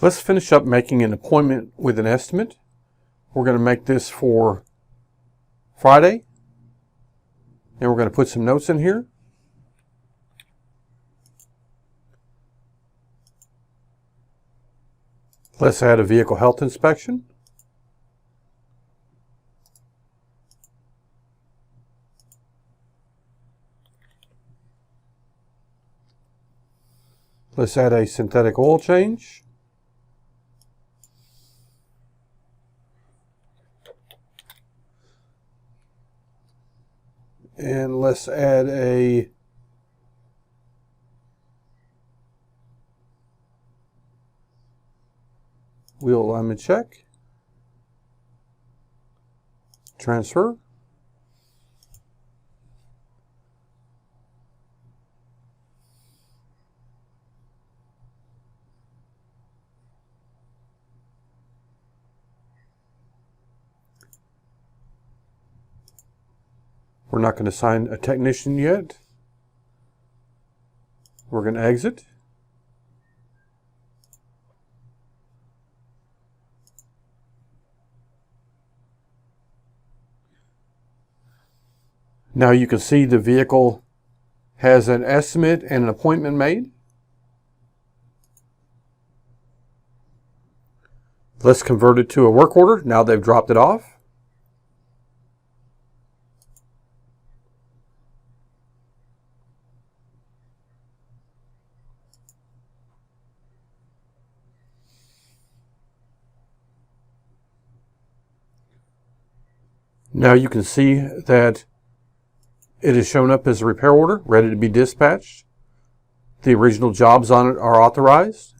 Let's finish up making an appointment with an estimate. We're going to make this for Friday, and we're going to put some notes in here. Let's add a vehicle health inspection. Let's add a synthetic oil change. And let's add a wheel alignment check. Transfer. We're not going to assign a technician yet. We're going to exit. Now you can see the vehicle has an estimate and an appointment made. Let's convert it to a work order now they've dropped it off. Now you can see that it is shown up as a repair order, ready to be dispatched. The original jobs on it are authorized.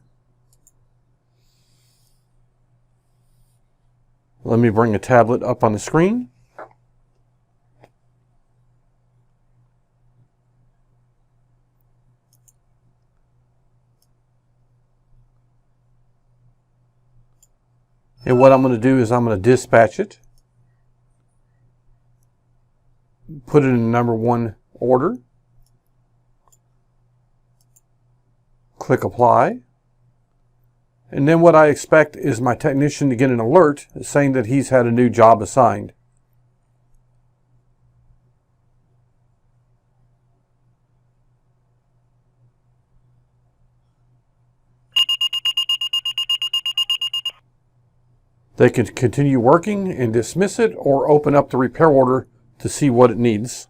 Let me bring a tablet up on the screen. And what I'm going to do is I'm going to dispatch it. Put it in number 1 order. Click apply. And then what I expect is my technician to get an alert saying that he's had a new job assigned. They can continue working and dismiss it or open up the repair order to see what it needs.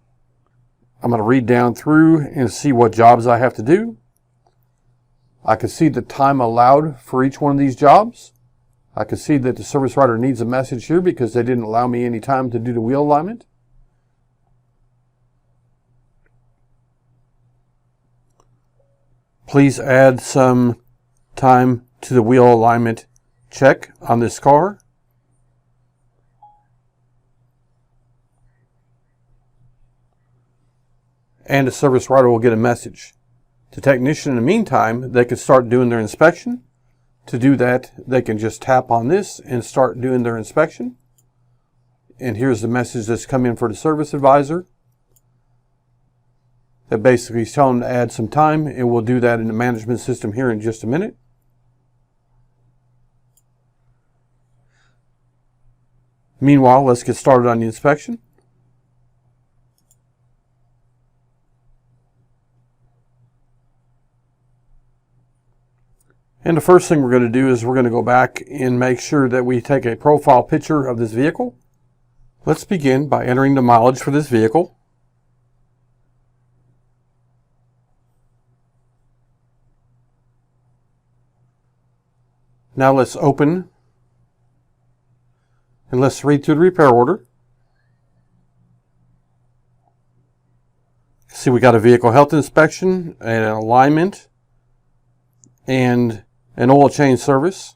I'm going to read down through and see what jobs I have to do. I can see the time allowed for each one of these jobs. I can see that the service writer needs a message here because they didn't allow me any time to do the wheel alignment. Please add some time to the wheel alignment check on this car. And the service writer will get a message. The technician, in the meantime, they can start doing their inspection. To do that, they can just tap on this and start doing their inspection. And here's the message that's come in for the service advisor. That basically is telling them to add some time, and we'll do that in the management system here in just a minute. Meanwhile, let's get started on the inspection. And the first thing we're going to do is we're going to go back and make sure that we take a profile picture of this vehicle. Let's begin by entering the mileage for this vehicle. Now let's open and let's read through the repair order. See, we got a vehicle health inspection, an alignment, and an oil change service.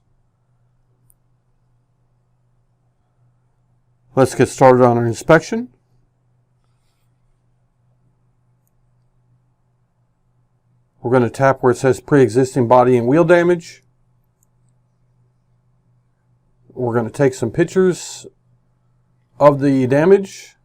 Let's get started on our inspection. We're going to tap where it says pre-existing body and wheel damage. We're going to take some pictures of the damage.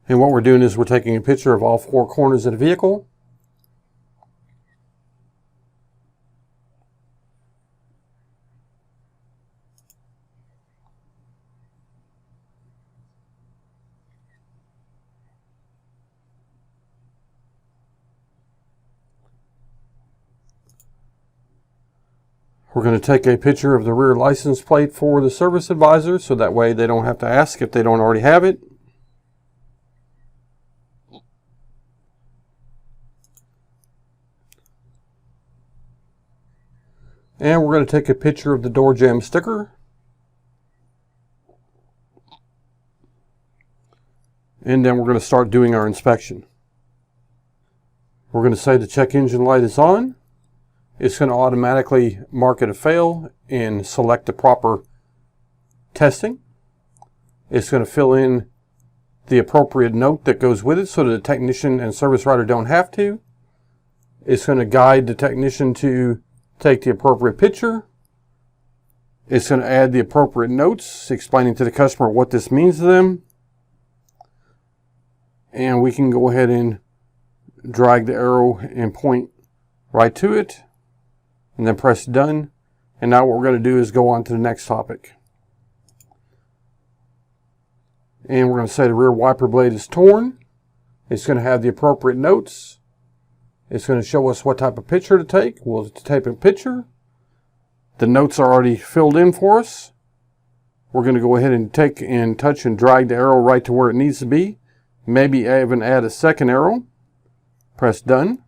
And what we're doing is we're taking a picture of all four corners of the vehicle. We're going to take a picture of the rear license plate for the service advisor, so that way they don't have to ask if they don't already have it. And we're going to take a picture of the door jamb sticker. And then we're going to start doing our inspection. We're going to say the check engine light is on. It's going to automatically mark it a fail and select the proper testing. It's going to fill in the appropriate note that goes with it so that the technician and service writer don't have to. It's going to guide the technician to take the appropriate picture. It's going to add the appropriate notes explaining to the customer what this means to them. And we can go ahead and drag the arrow and point right to it. And then press done. And now what we're going to do is go on to the next topic. And we're going to say the rear wiper blade is torn. It's going to have the appropriate notes. It's going to show us what type of picture to take. We'll take a picture. The notes are already filled in for us. We're going to go ahead and take and touch and drag the arrow right to where it needs to be. Maybe even add a second arrow. Press done.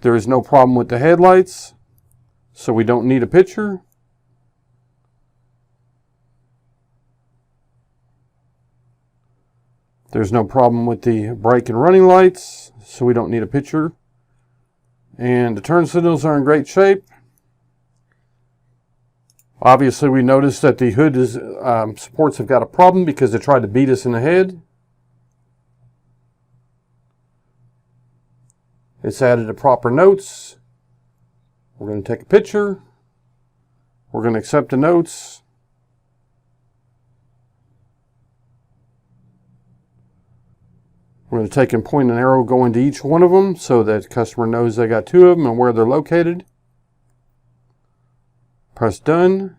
There is no problem with the headlights, so we don't need a picture. There's no problem with the brake and running lights, so we don't need a picture. And the turn signals are in great shape. Obviously, we noticed that the hood supports have got a problem because they tried to beat us in the head. It's added the proper notes. We're going to take a picture. We're going to accept the notes. We're going to take and point an arrow going to each one of them so that the customer knows they got two of them and where they're located. Press done.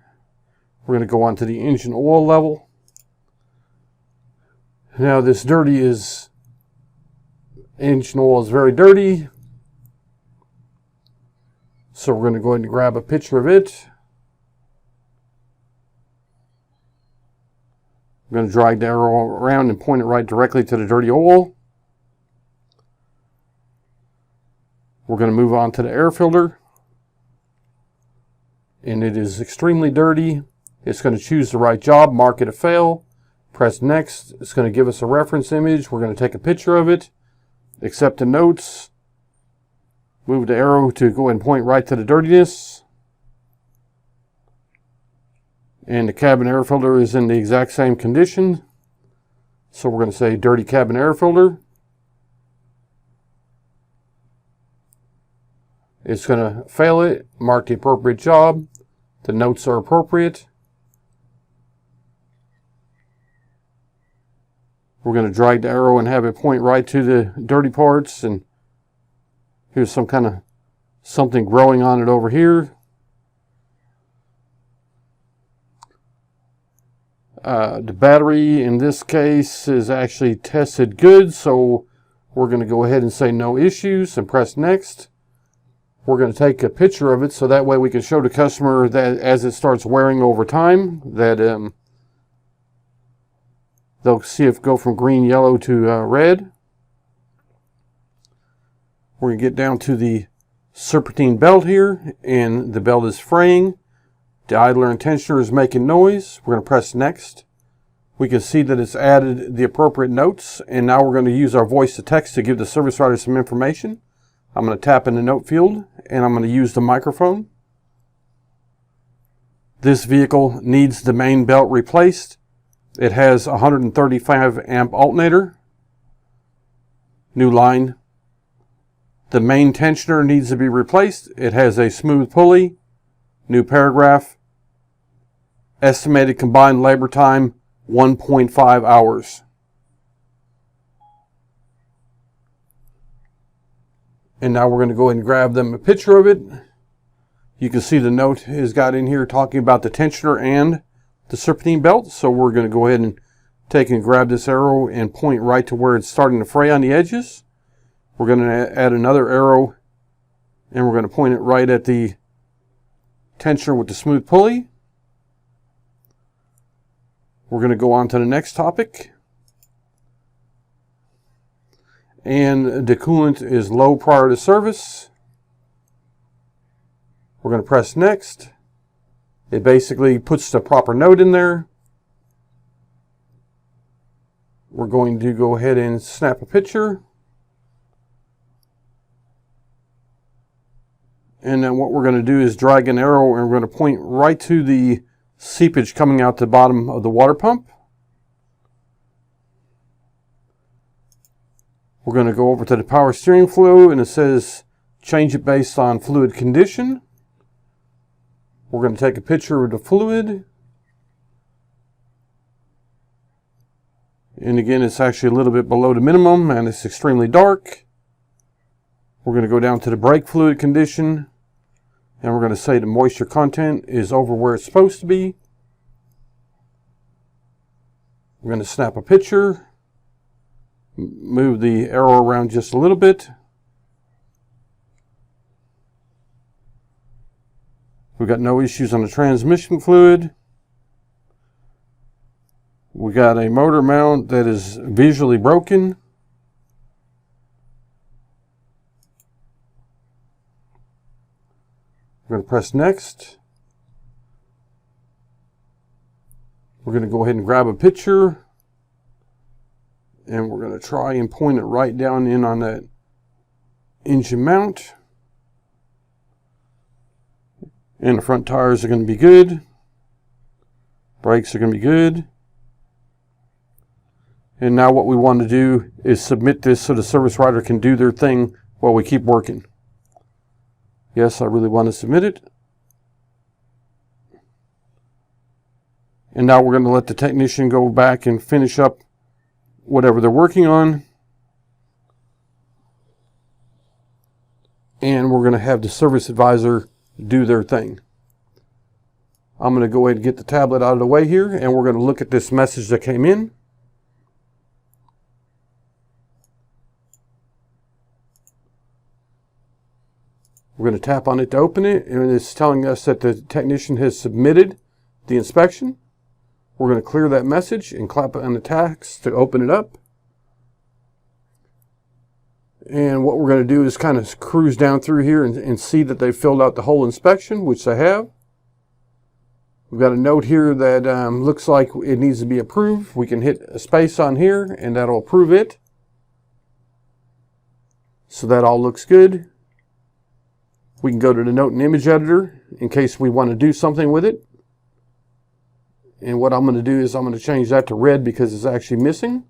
We're going to go on to the engine oil level. Now this engine oil is very dirty. So we're going to go ahead and grab a picture of it. I'm going to drag the arrow around and point it right directly to the dirty oil. We're going to move on to the air filter. And it is extremely dirty. It's going to choose the right job, mark it a fail, press next. It's going to give us a reference image. We're going to take a picture of it, accept the notes, move the arrow to go and point right to the dirtiness. And the cabin air filter is in the exact same condition. So we're going to say dirty cabin air filter. It's going to fail it, mark the appropriate job. The notes are appropriate. We're going to drag the arrow and have it point right to the dirty parts. And here's some kind of something growing on it over here. The battery in this case is actually tested good, so we're going to go ahead and say no issues and press next. We're going to take a picture of it so that way we can show the customer that as it starts wearing over time, that they'll see it go from green, yellow to red. We're going to get down to the serpentine belt here, and the belt is fraying. The idler and tensioner is making noise. We're going to press next. We can see that it's added the appropriate notes, and now we're going to use our voice to text to give the service writer some information. I'm going to tap in the note field, and I'm going to use the microphone. This vehicle needs the main belt replaced. It has a 135 amp alternator. New line. The main tensioner needs to be replaced. It has a smooth pulley. New paragraph. Estimated combined labor time, 1.5 hours. And now we're going to go ahead and grab them a picture of it. You can see the note has got in here talking about the tensioner and the serpentine belt. So we're going to go ahead and take and grab this arrow and point right to where it's starting to fray on the edges. We're going to add another arrow and we're going to point it right at the tensioner with the smooth pulley. We're going to go on to the next topic. And the coolant is low prior to service. We're going to press next. It basically puts the proper note in there. We're going to go ahead and snap a picture. And then what we're going to do is drag an arrow and we're going to point right to the seepage coming out the bottom of the water pump. We're going to go over to the power steering fluid and it says change it based on fluid condition. We're going to take a picture of the fluid. And again, it's actually a little bit below the minimum and it's extremely dark. We're going to go down to the brake fluid condition and we're going to say the moisture content is over where it's supposed to be. We're going to snap a picture. Move the arrow around just a little bit. We've got no issues on the transmission fluid. We got a motor mount that is visually broken. We're going to press next. We're going to go ahead and grab a picture. And we're going to try and point it right down in on that engine mount. And the front tires are going to be good. Brakes are going to be good. And now what we want to do is submit this so the service writer can do their thing while we keep working. Yes, I really want to submit it. And now we're going to let the technician go back and finish up whatever they're working on. And we're going to have the service advisor do their thing. I'm going to go ahead and get the tablet out of the way here and we're going to look at this message that came in. We're going to tap on it to open it and it's telling us that the technician has submitted the inspection. We're going to clear that message and clap on the text to open it up. And what we're going to do is kind of cruise down through here and see that they filled out the whole inspection, which they have. We've got a note here that looks like it needs to be approved. We can hit a space on here and that'll approve it. So that all looks good. We can go to the note and image editor in case we want to do something with it. And what I'm going to do is I'm going to change that to red because it's actually missing.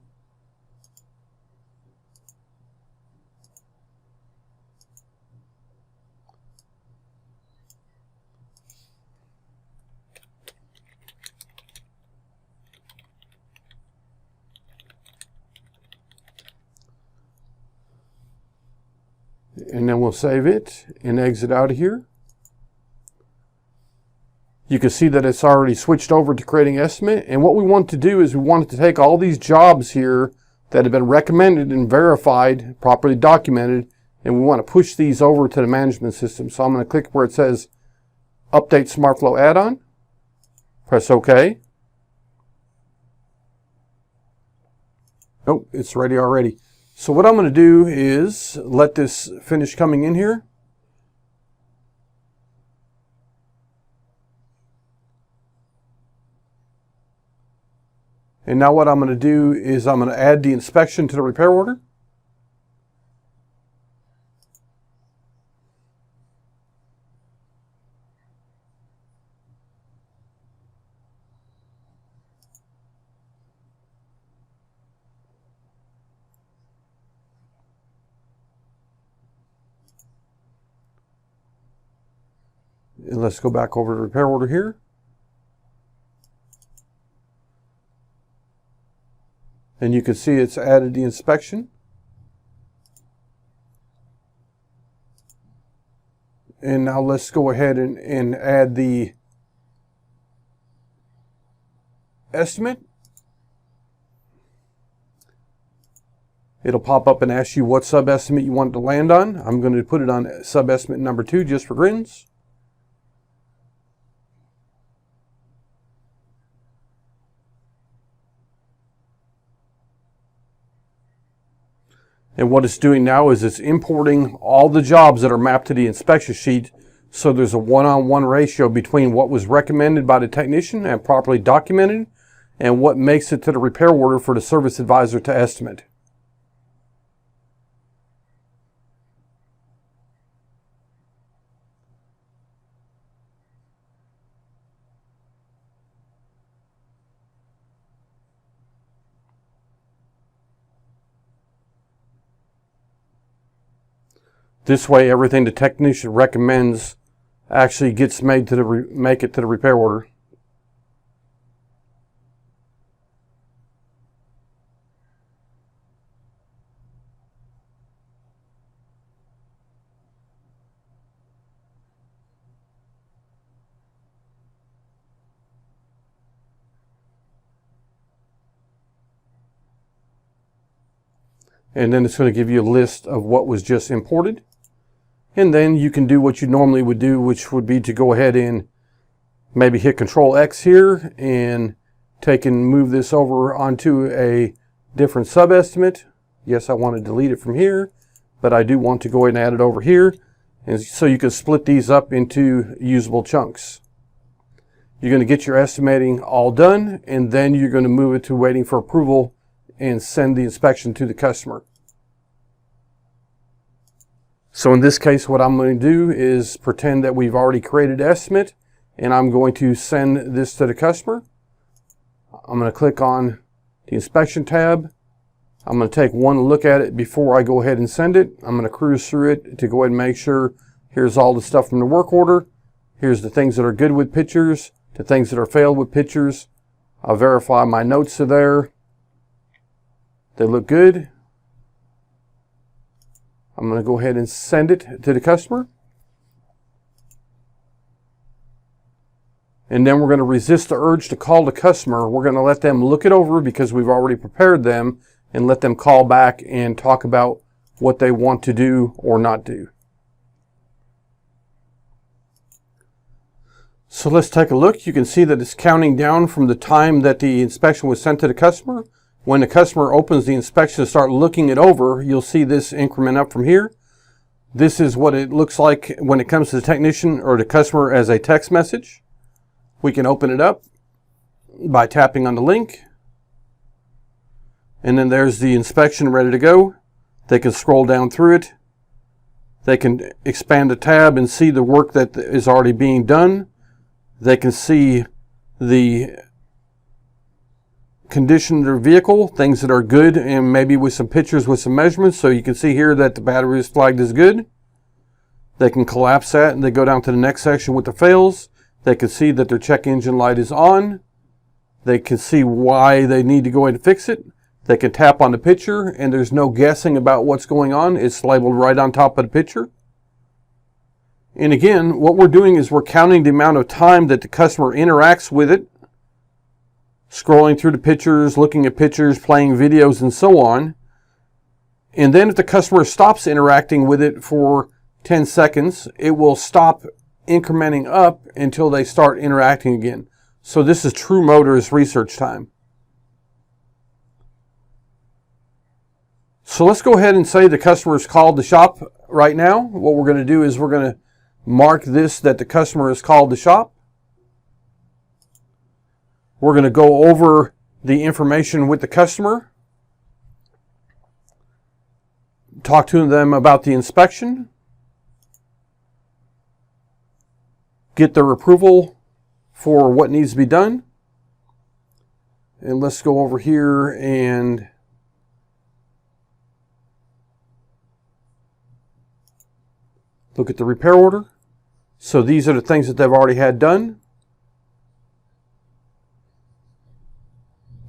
And then we'll save it and exit out of here. You can see that it's already switched over to creating estimate. And what we want to do is we want to take all these jobs here that have been recommended and verified, properly documented, and we want to push these over to the management system. So I'm going to click where it says Update SmartFlow Add-on. Press OK. Oh, it's ready already. So what I'm going to do is let this finish coming in here. And now what I'm going to do is I'm going to add the inspection to the repair order. And let's go back over to the repair order here. And you can see it's added the inspection. And now let's go ahead and add the estimate. It'll pop up and ask you what sub-estimate you want to land on. I'm going to put it on sub-estimate number 2 just for grins. And what it's doing now is it's importing all the jobs that are mapped to the inspection sheet, so there's a one-on-one ratio between what was recommended by the technician and properly documented and what makes it to the repair order for the service advisor to estimate. This way, everything the technician recommends actually gets made to make it to the repair order. And then it's going to give you a list of what was just imported. And then you can do what you normally would do, which would be to go ahead and maybe hit Control X here and take and move this over onto a different sub-estimate. Yes, I want to delete it from here, but I do want to go ahead and add it over here. And so you can split these up into usable chunks. You're going to get your estimating all done, and then you're going to move it to waiting for approval and send the inspection to the customer. So in this case, what I'm going to do is pretend that we've already created an estimate, and I'm going to send this to the customer. I'm going to click on the inspection tab. I'm going to take one look at it before I go ahead and send it. I'm going to cruise through it to go ahead and make sure here's all the stuff from the work order. Here's the things that are good with pictures, the things that are failed with pictures. I'll verify my notes are there. They look good. I'm going to go ahead and send it to the customer. And then we're going to resist the urge to call the customer. We're going to let them look it over because we've already prepared them, and let them call back and talk about what they want to do or not do. So let's take a look. You can see that it's counting down from the time that the inspection was sent to the customer. When the customer opens the inspection to start looking it over, you'll see this increment up from here. This is what it looks like when it comes to the technician or the customer as a text message. We can open it up by tapping on the link. And then there's the inspection ready to go. They can scroll down through it. They can expand the tab and see the work that is already being done. They can see the condition of their vehicle, things that are good, and maybe with some pictures with some measurements. So you can see here that the battery is flagged as good. They can collapse that and they go down to the next section with the fails. They can see that their check engine light is on. They can see why they need to go ahead and fix it. They can tap on the picture and there's no guessing about what's going on. It's labeled right on top of the picture. And again, what we're doing is we're counting the amount of time that the customer interacts with it, scrolling through the pictures, looking at pictures, playing videos, and so on. And then if the customer stops interacting with it for 10 seconds, it will stop incrementing up until they start interacting again. So this is True Motors research time. So let's go ahead and say the customer's called the shop right now. What we're going to do is we're going to mark this that the customer has called the shop. We're going to go over the information with the customer, talk to them about the inspection, get their approval for what needs to be done. And let's go over here and look at the repair order. So these are the things that they've already had done.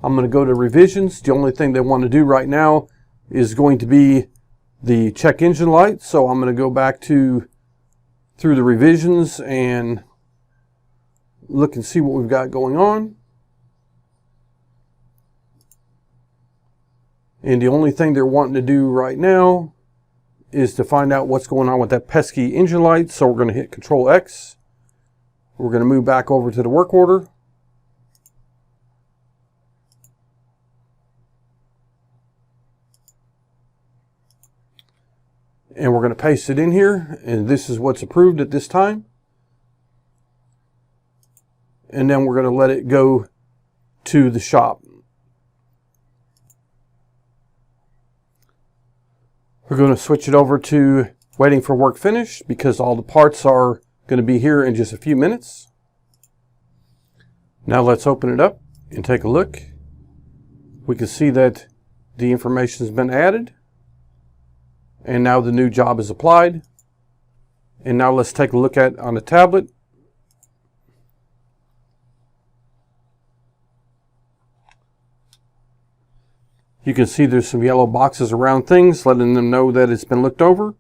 I'm going to go to revisions. The only thing they want to do right now is going to be the check engine light. So I'm going to go back to through the revisions and look and see what we've got going on. And the only thing they're wanting to do right now is to find out what's going on with that pesky engine light. So we're going to hit Control X. We're going to move back over to the work order. And we're going to paste it in here. And this is what's approved at this time. And then we're going to let it go to the shop. We're going to switch it over to waiting for work finish because all the parts are going to be here in just a few minutes. Now let's open it up and take a look. We can see that the information has been added. And now the new job is applied. And now let's take a look at on the tablet. You can see there's some yellow boxes around things, letting them know that it's been looked over.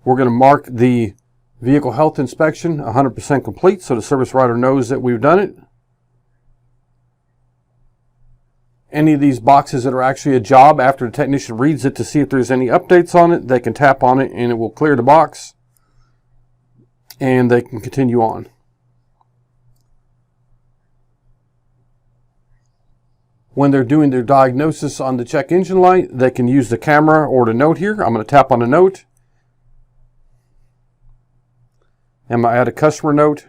We're going to mark the vehicle health inspection 100% complete so the service writer knows that we've done it. Any of these boxes that are actually a job, after the technician reads it to see if there's any updates on it, they can tap on it and it will clear the box and they can continue on. When they're doing their diagnosis on the check engine light, they can use the camera or the note here. I'm going to tap on the note. I'm going to add a customer note.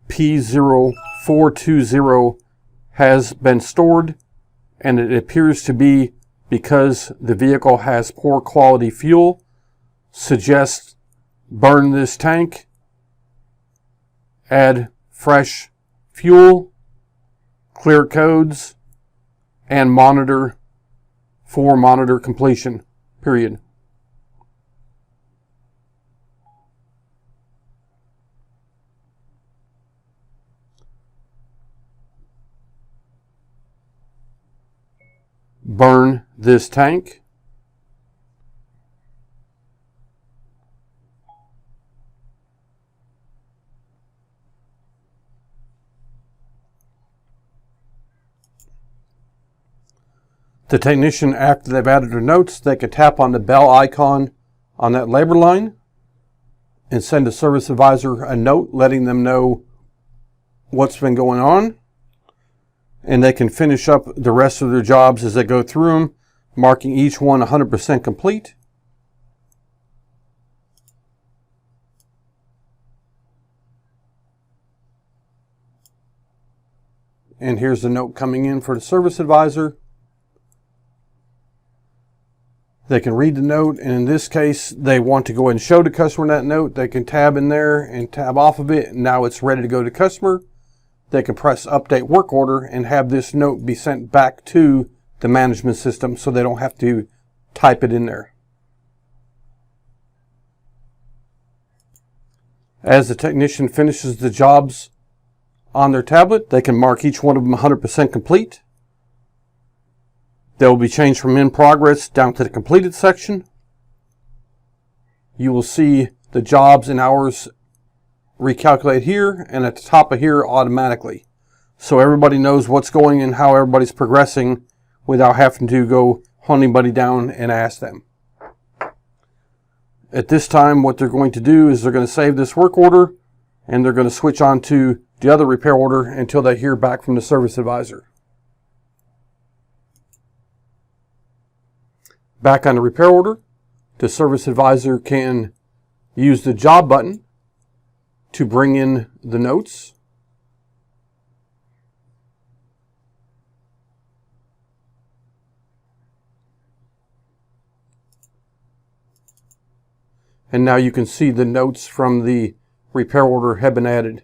P0420 has been stored, and it appears to be because the vehicle has poor quality fuel. Suggests burn this tank. Add fresh fuel, clear codes, and monitor for monitor completion, period. Burn this tank. The technician, after they've added their notes, they can tap on the bell icon on that labor line and send a service advisor a note letting them know what's been going on. And they can finish up the rest of their jobs as they go through them, marking each one 100% complete. And here's the note coming in for the service advisor. They can read the note, and in this case, they want to go ahead and show the customer that note. They can tab in there and tab off of it. Now it's ready to go to customer. They can press update work order and have this note be sent back to the management system so they don't have to type it in there. As the technician finishes the jobs on their tablet, they can mark each one of them 100% complete. They will be changed from in progress down to the completed section. You will see the jobs and hours recalculate here and at the top of here automatically. So everybody knows what's going and how everybody's progressing without having to go hunt anybody down and ask them. At this time, what they're going to do is they're going to save this work order and they're going to switch on to the other repair order until they hear back from the service advisor. Back on the repair order, the service advisor can use the job button to bring in the notes. And now you can see the notes from the repair order have been added.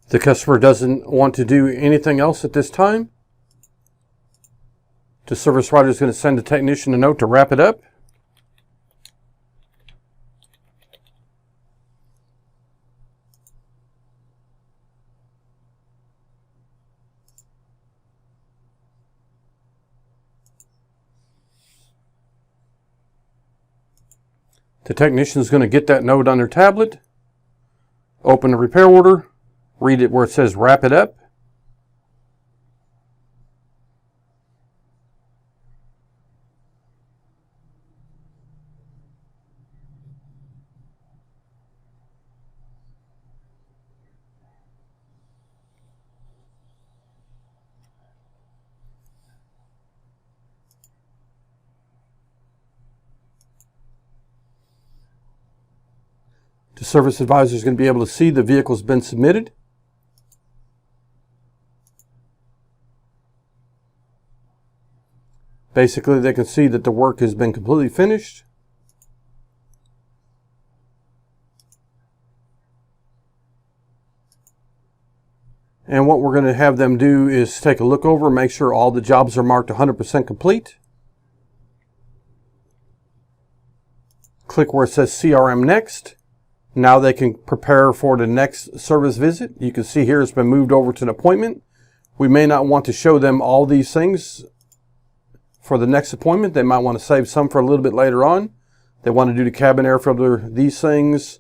The customer doesn't want to do anything else at this time. The service writer is going to send the technician a note to wrap it up. The technician is going to get that note on their tablet, open the repair order, read it where it says wrap it up. The service advisor is going to be able to see the vehicle's been submitted. Basically, they can see that the work has been completely finished. And what we're going to have them do is take a look over, make sure all the jobs are marked 100% complete. Click where it says CRM Next. Now they can prepare for the next service visit. You can see here it's been moved over to an appointment. We may not want to show them all these things for the next appointment. They might want to save some for a little bit later on. They want to do the cabin air filter, these things.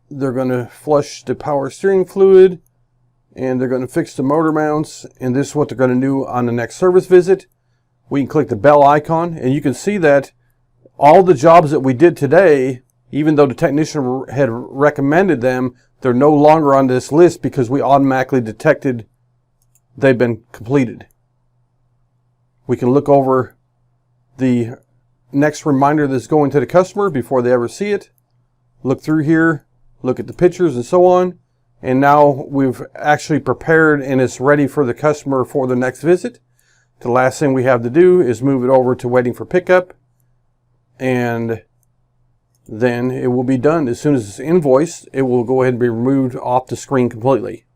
They're going to flush the power steering fluid, and they're going to fix the motor mounts, and this is what they're going to do on the next service visit. We can click the bell icon, and you can see that all the jobs that we did today, even though the technician had recommended them, they're no longer on this list because we automatically detected they've been completed. We can look over the next reminder that's going to the customer before they ever see it. Look through here, look at the pictures and so on. And now we've actually prepared and it's ready for the customer for the next visit. The last thing we have to do is move it over to waiting for pickup. And then it will be done. As soon as it's invoiced, it will go ahead and be removed off the screen completely.